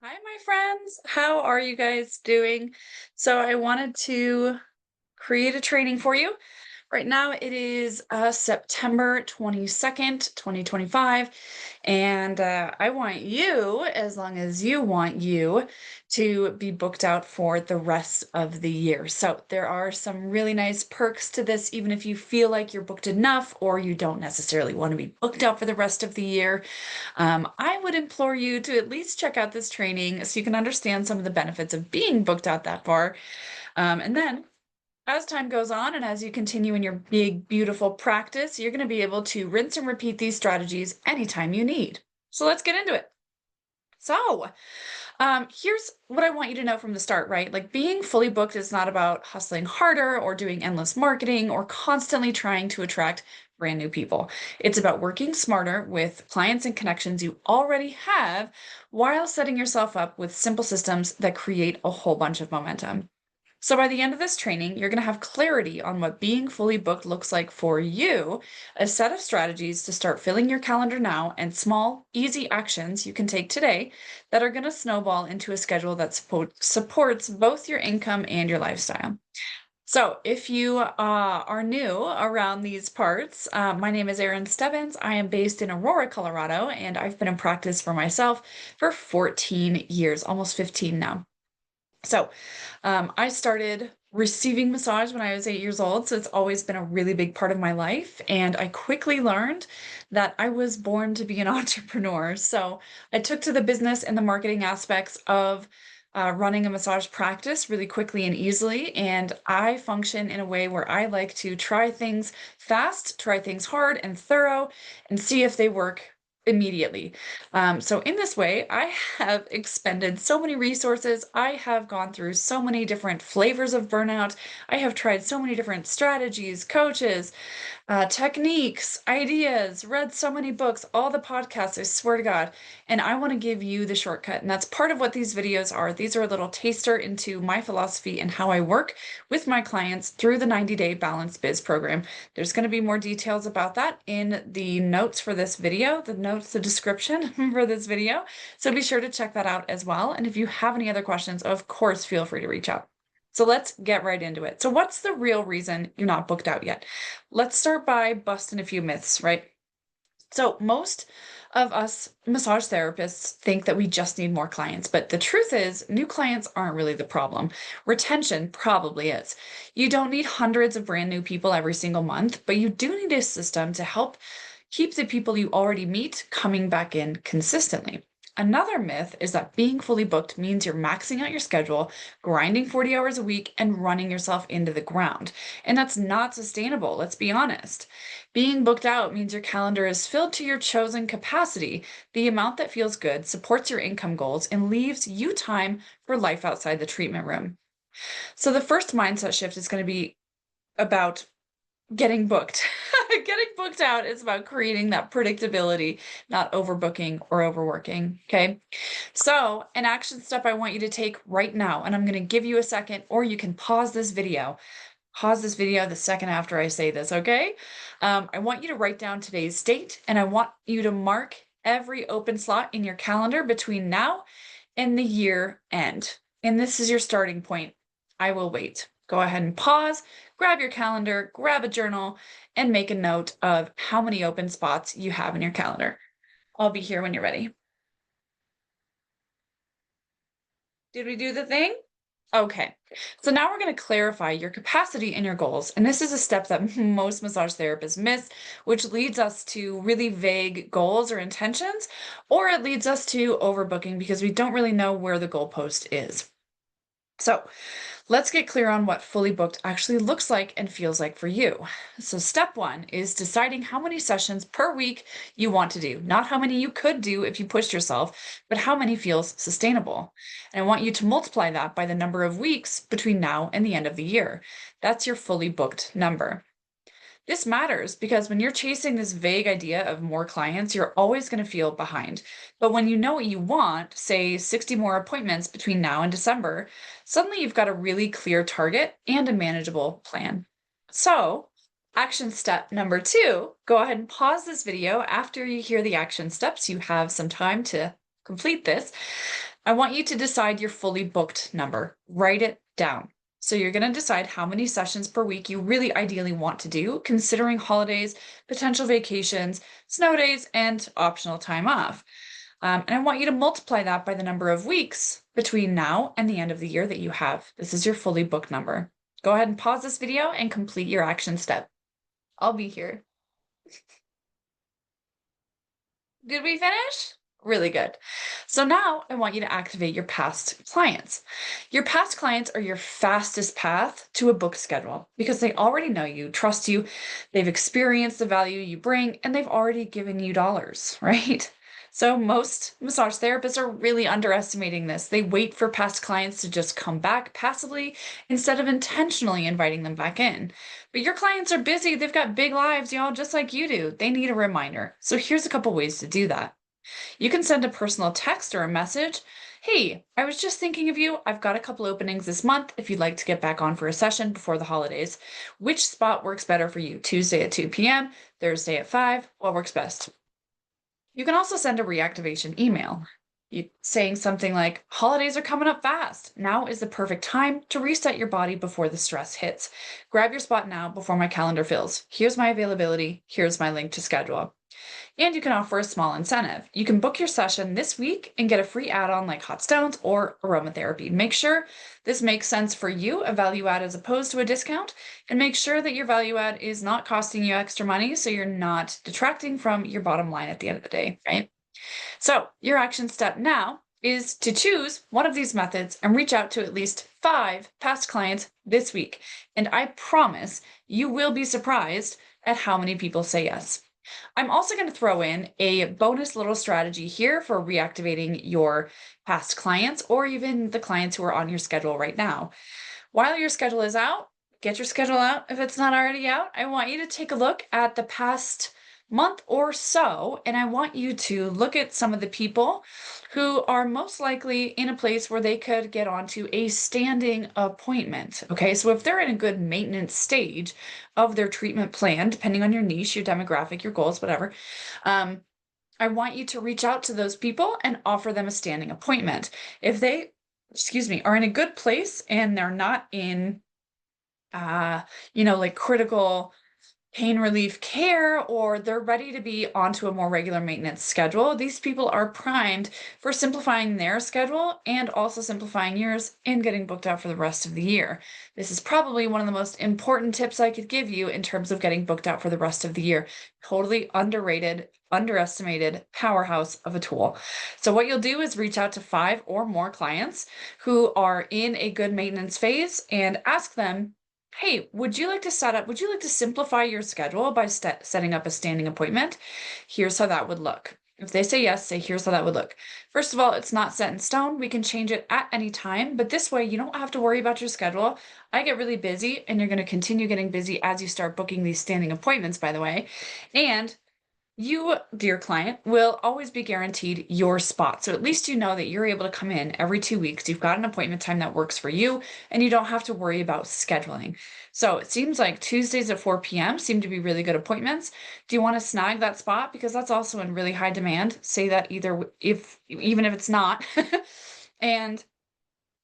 Hi, my friends. How are you guys doing? So, I wanted to create a training for you. Right now, it is September 22nd, 2025. And I want you, as long as you want you, to be booked out for the rest of the year. So, there are some really nice perks to this, even if you feel like you're booked enough or you don't necessarily want to be booked out for the rest of the year. I would implore you to at least check out this training so you can understand some of the benefits of being booked out that far. And then as time goes on and as you continue in your big, beautiful practice, you're going to be able to rinse and repeat these strategies anytime you need. So let's get into it. Here's what I want you to know from the start, right? Like being fully booked is not about hustling harder or doing endless marketing or constantly trying to attract brand new people. It's about working smarter with clients and connections you already have while setting yourself up with simple systems that create a whole bunch of momentum. So by the end of this training, you're going to have clarity on what being fully booked looks like for you, a set of strategies to start filling your calendar now, and small, easy actions you can take today that are going to snowball into a schedule that supports both your income and your lifestyle. So, if you are new around these parts, my name is Erin Stebbins. I am based in Aurora, Colorado, and I've been in practice for myself for 14 years, almost 15 now. I started receiving massage when I was 8 years old. So it's always been a really big part of my life. And I quickly learned that I was born to be an entrepreneur. So I took to the business and the marketing aspects of running a massage practice really quickly and easily. And I function in a way where I like to try things fast, try things hard and thorough, and see if they work immediately. So in this way, I have expended so many resources. I have gone through so many different flavors of burnout. I have tried so many different strategies, coaches, techniques, ideas, read so many books, all the podcasts, I swear to God. And I want to give you the shortcut. And that's part of what these videos are. These are a little taster into my philosophy and how I work with my clients through the 90-day Balanced Biz program. There's going to be more details about that in the notes for this video, the notes, the description for this video. So be sure to check that out as well. And if you have any other questions, of course, feel free to reach out. So let's get right into it. So, what's the real reason you're not booked out yet? Let's start by busting a few myths, right? So, most of us massage therapists think that we just need more clients, but the truth is, new clients aren't really the problem. Retention probably is. You don't need hundreds of brand new people every single month, but you do need a system to help keep the people you already meet coming back in consistently. Another myth is that being fully booked means you're maxing out your schedule, grinding 40 hours a week, and running yourself into the ground. And that's not sustainable, let's be honest. Being booked out means your calendar is filled to your chosen capacity, the amount that feels good, supports your income goals, and leaves you time for life outside the treatment room. So the first mindset shift is going to be about getting booked. Getting booked out is about creating that predictability, not overbooking or overworking. Okay. So, an action step I want you to take right now, and I'm going to give you a second, or you can pause this video. Pause this video the second after I say this, okay? I want you to write down today's date, and I want you to mark every open slot in your calendar between now and the year end. And this is your starting point. I will wait. Go ahead and pause, grab your calendar, grab a journal, and make a note of how many open spots you have in your calendar. I'll be here when you're ready. Did we do the thing? Okay. So now we're going to clarify your capacity and your goals. And this is a step that most massage therapists miss, which leads us to really vague goals or intentions, or it leads us to overbooking because we don't really know where the goalpost is. So let's get clear on what fully booked actually looks like and feels like for you. So, step one is deciding how many sessions per week you want to do, not how many you could do if you pushed yourself, but how many feels sustainable. And I want you to multiply that by the number of weeks between now and the end of the year. That's your fully booked number. This matters because when you're chasing this vague idea of more clients, you're always going to feel behind. But when you know what you want, say 60 more appointments between now and December, suddenly you've got a really clear target and a manageable plan. So, action step number two, go ahead and pause this video after you hear the action steps. You have some time to complete this. I want you to decide your fully booked number. Write it down. So you're going to decide how many sessions per week you really ideally want to do, considering holidays, potential vacations, snow days, and optional time off. And I want you to multiply that by the number of weeks between now and the end of the year that you have. This is your fully booked number. Go ahead and pause this video and complete your action step. I'll be here. Did we finish? Really good. So now I want you to activate your past clients. Your past clients are your fastest path to a book schedule because they already know you, trust you, they've experienced the value you bring, and they've already given you dollars, right? So most massage therapists are really underestimating this. They wait for past clients to just come back passively instead of intentionally inviting them back in. But your clients are busy. They've got big lives, y'all, just like you do. They need a reminder. So here's a couple ways to do that. You can send a personal text or a message. Hey, I was just thinking of you. I've got a couple openings this month if you'd like to get back on for a session before the holidays. Which spot works better for you? Tuesday at 2 p.m., Thursday at 5? What works best? You can also send a reactivation email saying something like, holidays are coming up fast. Now is the perfect time to reset your body before the stress hits. Grab your spot now before my calendar fills. Here's my availability. Here's my link to schedule. And you can offer a small incentive. You can book your session this week and get a free add-on like hot stones or aromatherapy. Make sure this makes sense for you, a value add as opposed to a discount, and make sure that your value add is not costing you extra money so you're not detracting from your bottom line at the end of the day, right? So your action step now is to choose one of these methods and reach out to at least 5 past clients this week. And I promise you will be surprised at how many people say yes. I'm also going to throw in a bonus little strategy here for reactivating your past clients or even the clients who are on your schedule right now. While your schedule is out, get your schedule out if it's not already out. I want you to take a look at the past month or so, and I want you to look at some of the people who are most likely in a place where they could get onto a standing appointment. Okay, so if they're in a good maintenance stage of their treatment plan, depending on your niche, your demographic, your goals, whatever, I want you to reach out to those people and offer them a standing appointment. If they, are in a good place and they're not in, like critical pain relief care, or they're ready to be onto a more regular maintenance schedule, these people are primed for simplifying their schedule and also simplifying yours and getting booked out for the rest of the year. This is probably one of the most important tips I could give you in terms of getting booked out for the rest of the year. Totally underrated, underestimated powerhouse of a tool. So what you'll do is reach out to 5 or more clients who are in a good maintenance phase and ask them, hey, would you like to simplify your schedule by setting up a standing appointment? Here's how that would look. If they say yes, say, here's how that would look. First of all, it's not set in stone. We can change it at any time, but this way you don't have to worry about your schedule. I get really busy, and you're going to continue getting busy as you start booking these standing appointments, by the way. And you, dear client, will always be guaranteed your spot. So at least you know that you're able to come in every 2 weeks. You've got an appointment time that works for you, and you don't have to worry about scheduling. So it seems like Tuesdays at 4 p.m. seem to be really good appointments. Do you want to snag that spot? Because that's also in really high demand. Say that even if it's not. And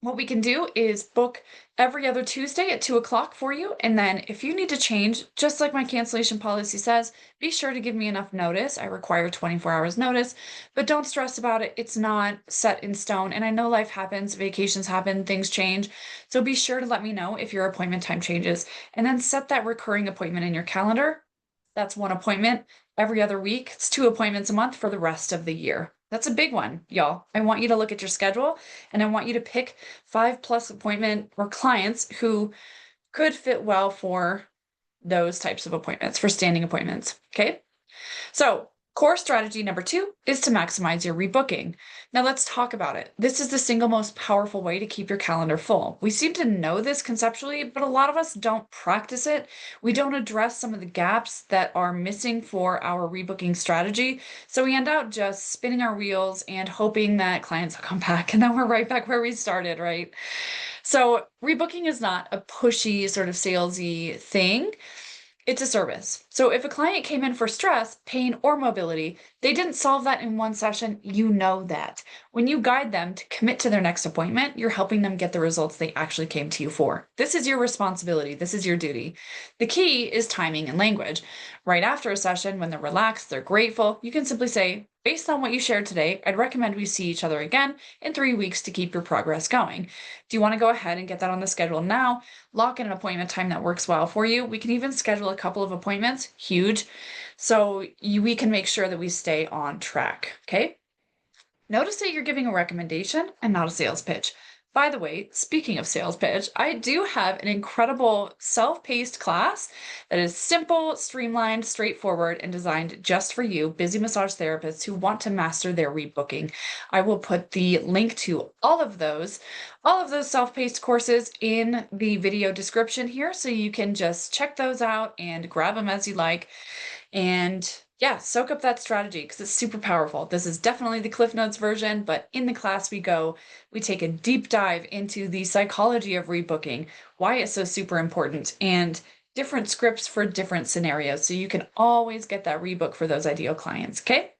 what we can do is book every other Tuesday at 2 o'clock for you. And then if you need to change, just like my cancellation policy says, be sure to give me enough notice. I require 24 hours notice, but don't stress about it. It's not set in stone. And I know life happens, vacations happen, things change. So be sure to let me know if your appointment time changes, and then set that recurring appointment in your calendar. That's 1 appointment every other week. It's 2 appointments a month for the rest of the year. That's a big one, y'all. I want you to look at your schedule, and I want you to pick 5+ appointment or clients who could fit well for those types of appointments, for standing appointments. Okay. So core strategy number 2 is to maximize your rebooking. Now let's talk about it. This is the single most powerful way to keep your calendar full. We seem to know this conceptually, but a lot of us don't practice it. We don't address some of the gaps that are missing for our rebooking strategy. So we end up just spinning our wheels and hoping that clients will come back, and then we're right back where we started, right? So rebooking is not a pushy sort of salesy thing. It's a service. So if a client came in for stress, pain, or mobility, they didn't solve that in one session. You know that. When you guide them to commit to their next appointment, you're helping them get the results they actually came to you for. This is your responsibility. This is your duty. The key is timing and language. Right after a session, when they're relaxed, they're grateful, you can simply say, based on what you shared today, I'd recommend we see each other again in 3 weeks to keep your progress going. Do you want to go ahead and get that on the schedule now? Lock in an appointment time that works well for you. We can even schedule a couple of appointments, huge, so we can make sure that we stay on track, okay? Notice that you're giving a recommendation and not a sales pitch. By the way, speaking of sales pitch, I do have an incredible self-paced class that is simple, streamlined, straightforward, and designed just for you, busy massage therapists who want to master their rebooking. I will put the link to all of those self-paced courses in the video description here, so you can just check those out and grab them as you like. And yeah, soak up that strategy because it's super powerful. This is definitely the Cliff Notes version, but in the class we take a deep dive into the psychology of rebooking, why it's so super important, and different scripts for different scenarios. So you can always get that rebook for those ideal clients, okay?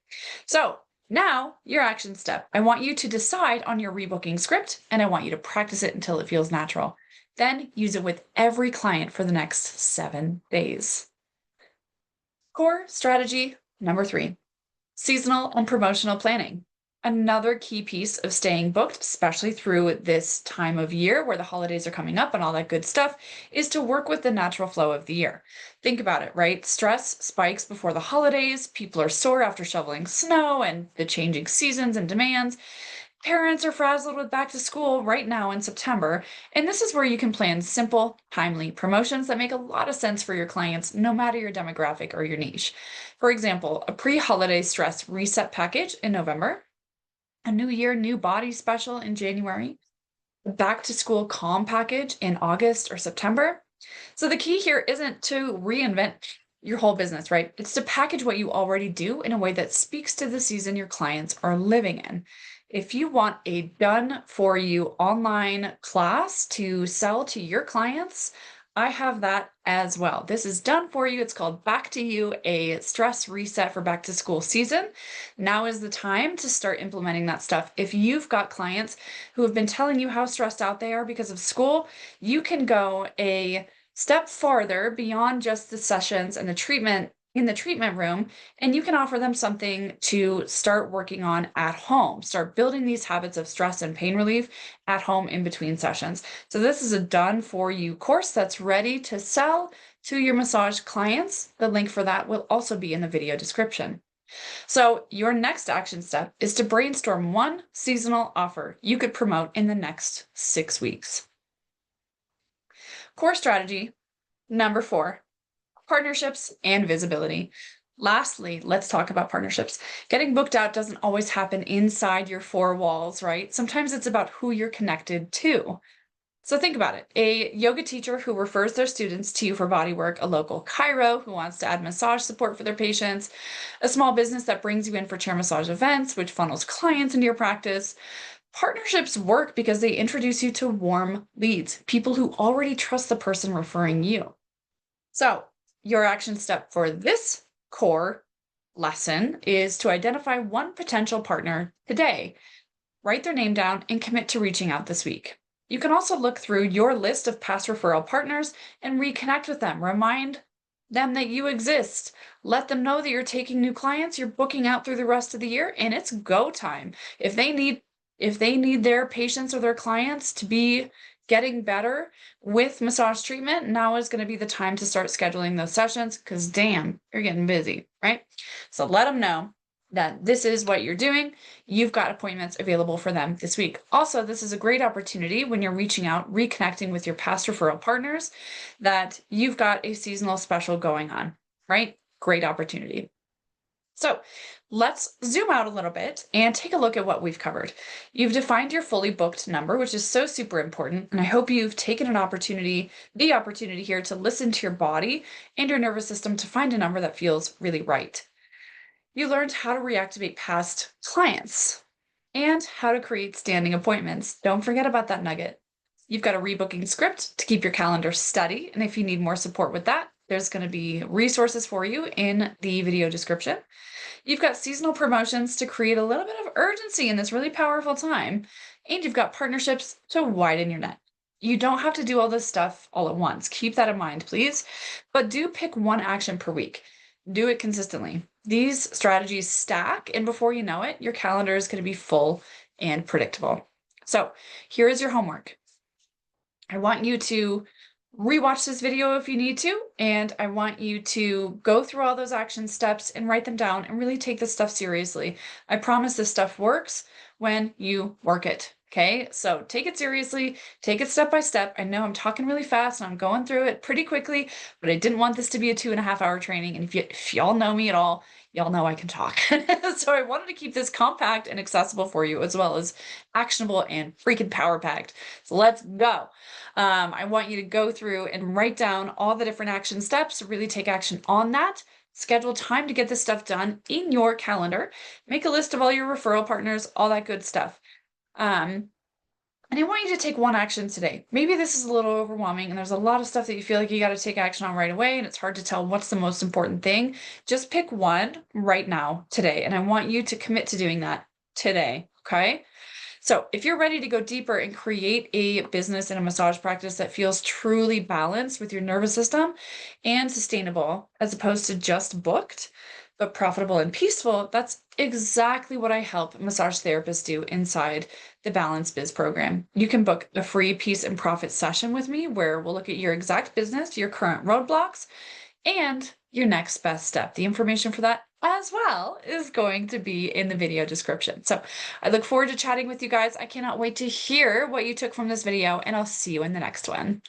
So now your action step. I want you to decide on your rebooking script and I want you to practice it until it feels natural. Then use it with every client for the next 7 days. Core strategy number 3, seasonal and promotional planning. Another key piece of staying booked, especially through this time of year where the holidays are coming up and all that good stuff, is to work with the natural flow of the year. Think about it, right? Stress spikes before the holidays, people are sore after shoveling snow and the changing seasons and demands. Parents are frazzled with back to school right now in September, and this is where you can plan simple, timely promotions that make a lot of sense for your clients, no matter your demographic or your niche. For example, a pre-holiday stress reset package in November, a New Year, New Body special in January, a back to school calm package in August or September. So the key here isn't to reinvent your whole business, right? It's to package what you already do in a way that speaks to the season your clients are living in. If you want a done for you online class to sell to your clients, I have that as well. This is done for you. It's called Back to You, a stress reset for back to school season. Now is the time to start implementing that stuff. If you've got clients who have been telling you how stressed out they are because of school, you can go a step farther beyond just the sessions and the treatment in the treatment room, and you can offer them something to start working on at home. Start building these habits of stress and pain relief at home in between sessions. So this is a done for you course that's ready to sell to your massage clients. The link for that will also be in the video description. So your next action step is to brainstorm one seasonal offer you could promote in the next 6 weeks. Core strategy number 4, partnerships and visibility. Lastly, let's talk about partnerships. Getting booked out doesn't always happen inside your 4 walls, right? Sometimes it's about who you're connected to. So think about it. A yoga teacher who refers their students to you for bodywork, a local chiro who wants to add massage support for their patients, a small business that brings you in for chair massage events, which funnels clients into your practice. Partnerships work because they introduce you to warm leads, people who already trust the person referring you. So your action step for this core lesson is to identify one potential partner today. Write their name down and commit to reaching out this week. You can also look through your list of past referral partners and reconnect with them. Remind them that you exist. Let them know that you're taking new clients, you're booking out through the rest of the year, and it's go time. If they need their patients or their clients to be getting better with massage treatment, now is going to be the time to start scheduling those sessions because damn, you're getting busy, right? So let them know that this is what you're doing. You've got appointments available for them this week. Also, this is a great opportunity when you're reaching out, reconnecting with your past referral partners, that you've got a seasonal special going on, right? Great opportunity. So let's zoom out a little bit and take a look at what we've covered. You've defined your fully booked number, which is so super important. And I hope you've taken the opportunity here to listen to your body and your nervous system to find a number that feels really right. You learned how to reactivate past clients and how to create standing appointments. Don't forget about that nugget. You've got a rebooking script to keep your calendar steady. And if you need more support with that, There's going to be resources for you in the video description. You've got seasonal promotions to create a little bit of urgency in this really powerful time. And you've got partnerships to widen your net. You don't have to do all this stuff all at once. Keep that in mind, please. But do pick one action per week. Do it consistently. These strategies stack, and before you know it, your calendar is going to be full and predictable. So here is your homework. I want you to rewatch this video if you need to, and I want you to go through all those action steps and write them down and really take this stuff seriously. I promise this stuff works when you work it. Okay, so take it seriously, take it step by step. I know I'm talking really fast and I'm going through it pretty quickly, but I didn't want this to be a 2.5 hour training. And if y'all know me at all, y'all know I can talk. So I wanted to keep this compact and accessible for you, as well as actionable and freaking power packed. So let's go. I want you to go through and write down all the different action steps, really take action on that. Schedule time to get this stuff done in your calendar. Make a list of all your referral partners, all that good stuff. And I want you to take one action today. Maybe this is a little overwhelming and there's a lot of stuff that you feel like you got to take action on right away, and it's hard to tell what's the most important thing. Just pick one right now, today. And I want you to commit to doing that today. Okay. So if you're ready to go deeper and create a business and a massage practice that feels truly balanced with your nervous system and sustainable, as opposed to just booked, but profitable and peaceful, that's exactly what I help massage therapists do inside the Balance Biz program. You can book a free peace and profit session with me where we'll look at your exact business, your current roadblocks, and your next best step. The information for that as well is going to be in the video description. So I look forward to chatting with you guys. I cannot wait to hear what you took from this video, and I'll see you in the next one.